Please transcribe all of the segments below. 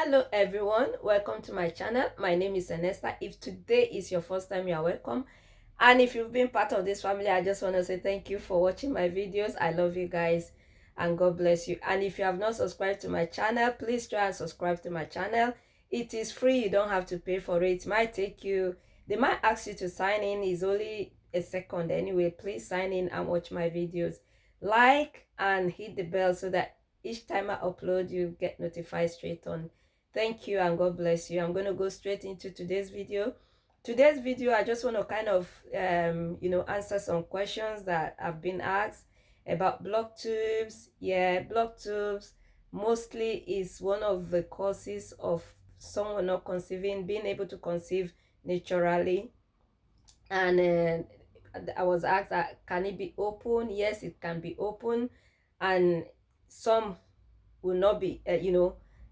Hello everyone, welcome to my channel. My name is Ernesta. If today is your first time, you are welcome. And if you've been part of this family, I just want to say thank you for watching my videos. I love you guys and God bless you. And if you have not subscribed to my channel, please try and subscribe to my channel. It is free, you don't have to pay for it. It might take you, they might ask you to sign in. It's only a second anyway. Please sign in and watch my videos. Like and hit the bell so that each time I upload, you get notified straight on. Thank you and God bless you. I'm going to go straight into today's video. Today's video, I just want to kind of, answer some questions that have been asked about block tubes. Yeah, block tubes mostly is one of the causes of someone not conceiving, being able to conceive naturally. And I was asked, can it be open? Yes, it can be open. And some will not be,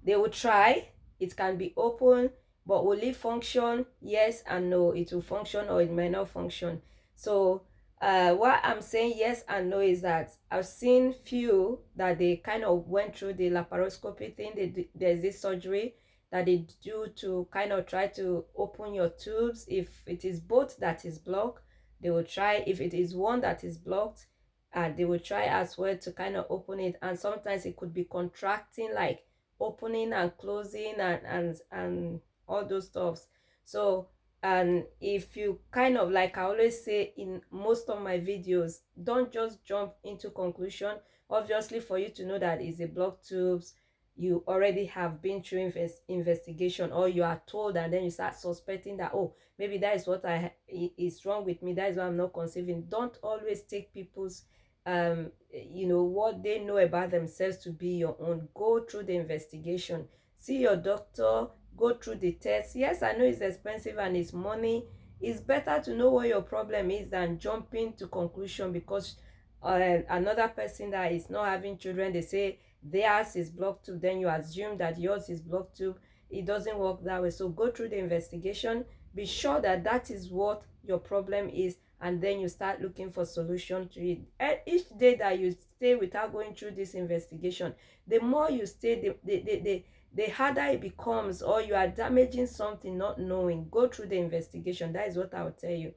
they will try. It can be open, but will it function? Yes and no. It will function or it may not function. So what I'm saying yes and no is that I've seen few that they kind of went through the laparoscopy thing. There's this surgery that they do to kind of try to open your tubes. If it is both that is blocked, they will try. If it is one that is blocked, and they will try as well to kind of open it. And sometimes it could be contracting, like opening and closing and all those stuffs. So and if you kind of, like I always say in most of my videos, don't just jump into conclusion. Obviously, for you to know that it's a blocked tubes, you already have been through investigation, or you are told, and then you start suspecting that, oh, maybe that is what is wrong with me, that is why I'm not conceiving. Don't always take people's what they know about themselves to be your own. Go through the investigation, see your doctor, go through the test. Yes, I know it's expensive and it's money. It's better to know what your problem is than jumping to conclusion because another person that is not having children, they say theirs is blocked tube, then you assume that yours is blocked tube. It doesn't work that way. So go through the investigation, be sure that that is what your problem is, and then you start looking for solution to it. Each day that you stay without going through this investigation, the more you stay, the harder it becomes, or you are damaging something not knowing. Go through the investigation. That is what I will tell you.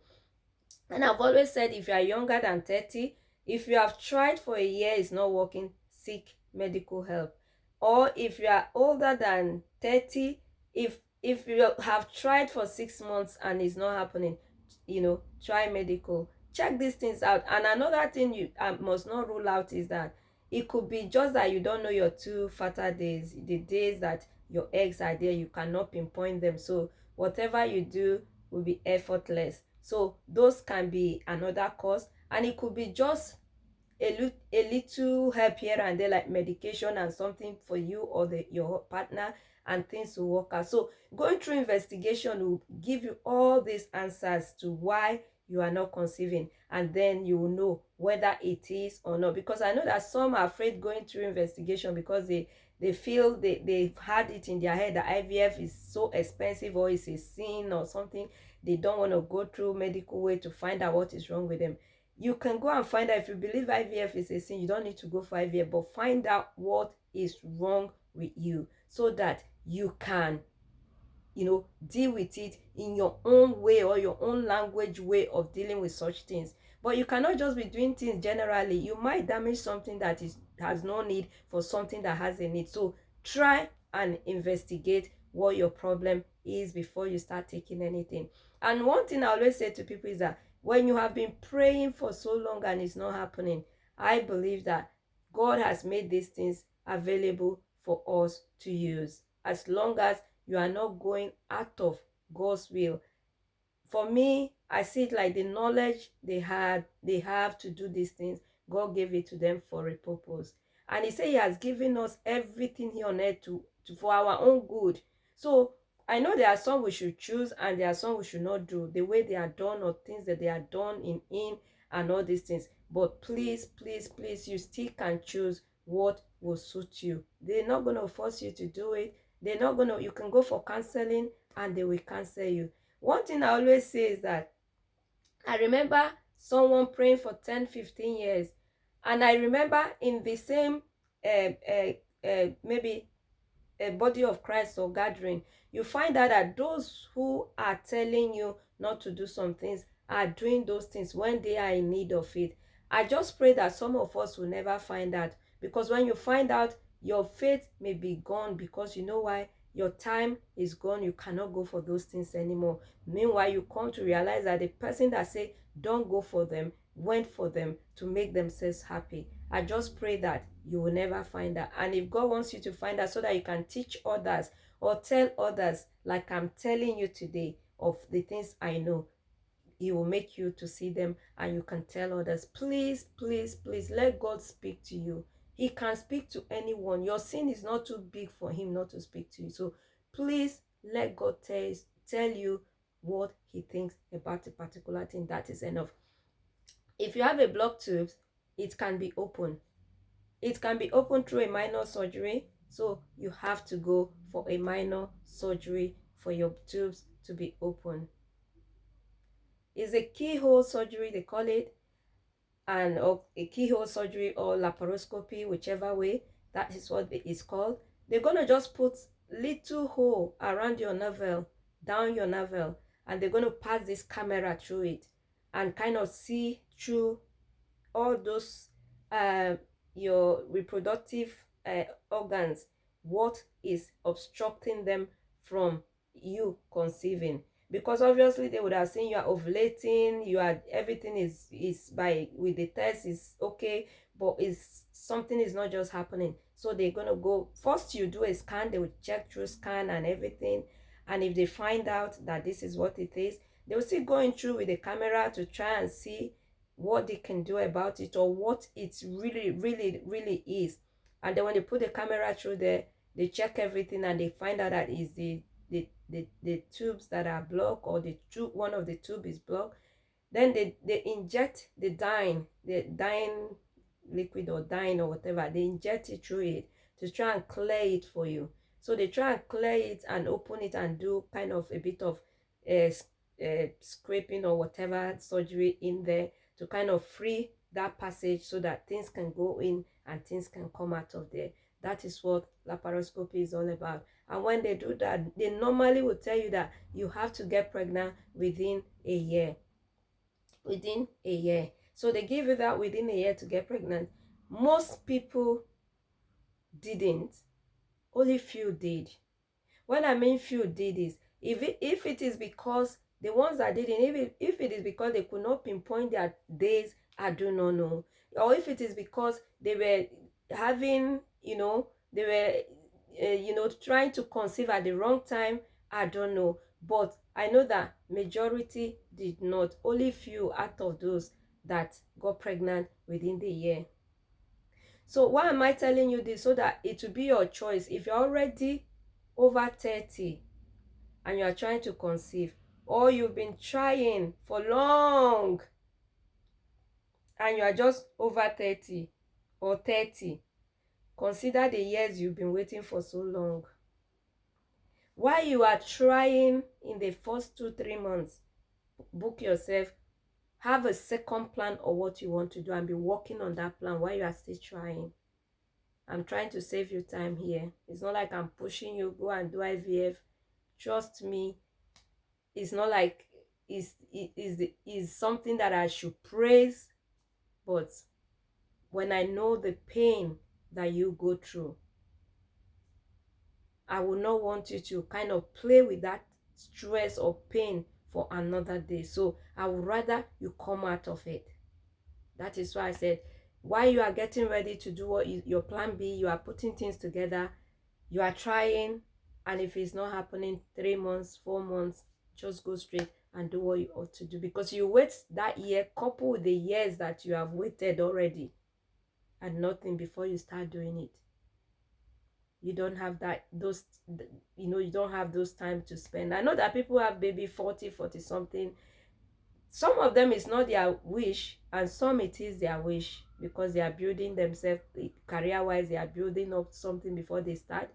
And I've always said, if you are younger than 30, if you have tried for a year, it's not working, seek medical help. Or if you are older than 30, if you have tried for 6 months and it's not happening, try medical. Check these things out. And another thing you must not rule out is that it could be just that you don't know your two fertile days, the days that your eggs are there, you cannot pinpoint them. So whatever you do will be effortless. So those can be another cause, and it could be just a little help here and there, like medication and something for you or your partner, and things will work out. So going through investigation will give you all these answers to why you are not conceiving, and then you will know whether it is or not. Because I know that some are afraid going through investigation because they feel they've had it in their head that IVF is so expensive or it's a sin or something. They don't want to go through medical way to find out what is wrong with them. You can go and find out. If you believe IVF is a sin, you don't need to go for IVF, but find out what is wrong with you so that you can deal with it in your own way, or your own language way of dealing with such things. But you cannot just be doing things generally. You might damage something that has no need for something that has a need. So try and investigate what your problem is before you start taking anything. And one thing I always say to people is that when you have been praying for so long and it's not happening, I believe that God has made these things available for us to use, as long as you are not going out of God's will. For me, I see it like the knowledge they have to do these things, God gave it to them for a purpose. And he said he has given us everything here on earth for our own good. So I know there are some we should choose and there are some we should not do, the way they are done, or things that they are done in and all these things. But please, please, please, you still can choose what will suit you. They're not going to force you to do it. They're not going to, you can go for counseling and they will counsel you. One thing I always say is that I remember someone praying for 10-15 years, and I remember in the same maybe a body of Christ or gathering, you find out that those who are telling you not to do some things are doing those things when they are in need of it. I just pray that some of us will never find out, because when you find out, your faith may be gone, because you know why? Your time is gone. You cannot go for those things anymore. Meanwhile, you come to realize that the person that say don't go for them went for them to make themselves happy. I just pray that you will never find that. And if God wants you to find that so that you can teach others or tell others, like I'm telling you today, of the things I know, He will make you to see them and you can tell others. Please, please, please let God speak to you. He can speak to anyone. Your sin is not too big for Him not to speak to you. So please let God tell you what He thinks about a particular thing. That is enough. If you have a blocked tube, it can be open. It can be opened through a minor surgery. So you have to go for a minor surgery for your tubes to be open. It's a keyhole surgery, they call it, and or a keyhole surgery or laparoscopy, whichever way, that is what it is called. They're gonna just put little hole around your navel, down your navel, and they're gonna pass this camera through it and kind of see through all those your reproductive organs, what is obstructing them from you conceiving. Because obviously they would have seen you are ovulating, you are, everything is by with the test is okay, but is something is not just happening. So they're gonna go first, you do a scan, they will check through scan and everything, and if they find out that this is what it is, they will still going through with the camera to try and see what they can do about it or what it really is. And then when they put the camera through there, they check everything and they find out that is the tubes that are blocked, or the tube, one of the tube is blocked. Then they inject the dyeing liquid or dyeing or whatever, they inject it through it to try and clear it for you. So they try and clear it and open it and do kind of a bit of scraping or whatever surgery in there to kind of free that passage so that things can go in and things can come out of there. That is what laparoscopy is all about. And when they do that, they normally will tell you that you have to get pregnant within a year. Within a year. So they give you that within a year to get pregnant. Most people didn't. Only few did. When I mean few did is, if it is because the ones that didn't, if it is because they could not pinpoint their days, I do not know. Or if it is because they were having, they were, trying to conceive at the wrong time, I don't know. But I know that majority did not. Only few out of those that got pregnant within the year. So why am I telling you this? So that it will be your choice. If you're already over 30 and you are trying to conceive, or you've been trying for long and you are just over 30 or 30, consider the years you've been waiting for so long. While you are trying in the first 2-3 months, book yourself, have a second plan of what you want to do and be working on that plan while you are still trying. I'm trying to save you time here. It's not like I'm pushing you, go and do IVF. Trust me, it's not like it's something that I should praise, but when I know the pain that you go through, I will not want you to kind of play with that stress or pain for another day. So I would rather you come out of it. That is why I said, while you are getting ready to do what your plan B, you are putting things together, you are trying, and if it's not happening 3 months, 4 months, just go straight and do what you ought to do, because you wait that year coupled with the years that you have waited already and nothing before you start doing it. You don't have you don't have those time to spend. I know that people have baby 40 something. Some of them it's not their wish, and some it is their wish, because they are building themselves career wise, they are building up something before they start.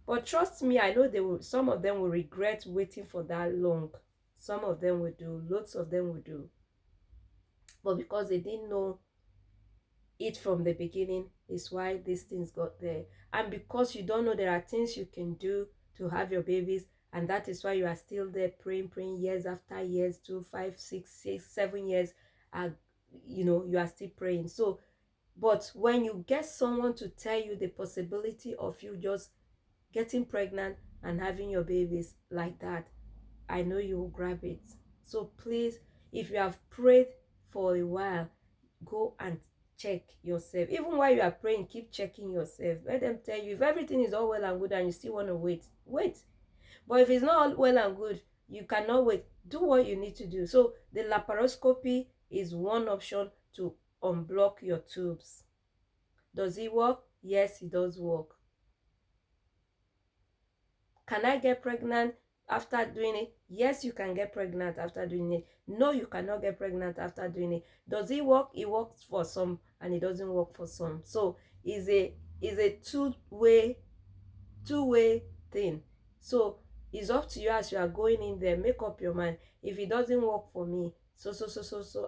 But trust me, I know some of them will regret waiting for that long. Some of them will do, lots of them will do. But because they didn't know it from the beginning, is why these things got there. and because you don't know there are things you can do to have your babies, and that is why you are still there praying years after years, 2, 5, 6, 7 years, uh, you are still praying. So but when you get someone to tell you the possibility of you just getting pregnant and having your babies like that, I know you will grab it. So please, if you have prayed for a while, go and check yourself. Even while you are praying, keep checking yourself. Let them tell you if everything is all well and good and you still want to wait. But if it's not all well and good, you cannot wait. Do what you need to do. So the laparoscopy is one option to unblock your tubes. Does it work? Yes, it does work. Can I get pregnant after doing it? Yes, you can get pregnant after doing it. No, you cannot get pregnant after doing it. Does it work? It works for some and it doesn't work for some. So it's a two-way thing. So it's up to you as you are going in there. Make up your mind. If it doesn't work for me, so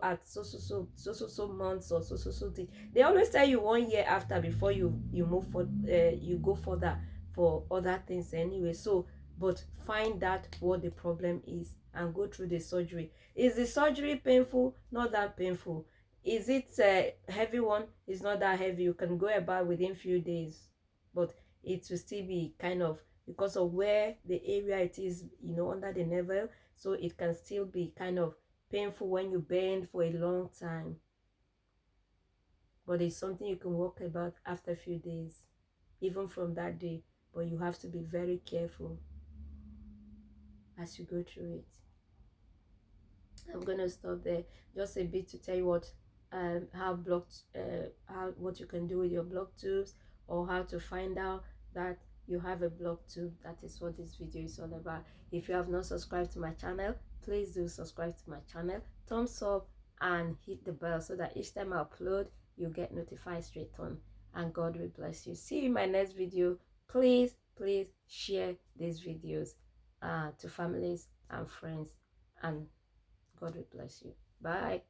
at so months or so thing. They always tell you 1 year after before you move for you go further for other things anyway. So but find out what the problem is and go through the surgery. Is the surgery painful? Not that painful. Is it a heavy one? It's not that heavy. You can go about within few days, but it will still be kind of, because of where the area it is, under the navel, so it can still be kind of painful when you bend for a long time, but it's something you can walk about after a few days, even from that day. But you have to be very careful as you go through it. I'm gonna stop there, just a bit to tell you what what you can do with your blocked tubes, or how to find out that you have a blocked tube. That is what this video is all about. If you have not subscribed to my channel, please do subscribe to my channel, thumbs up, and hit the bell so that each time I upload you get notified straight on. And God will bless you. See you in my next video. Please share these videos to families and friends, and God will bless you. Bye.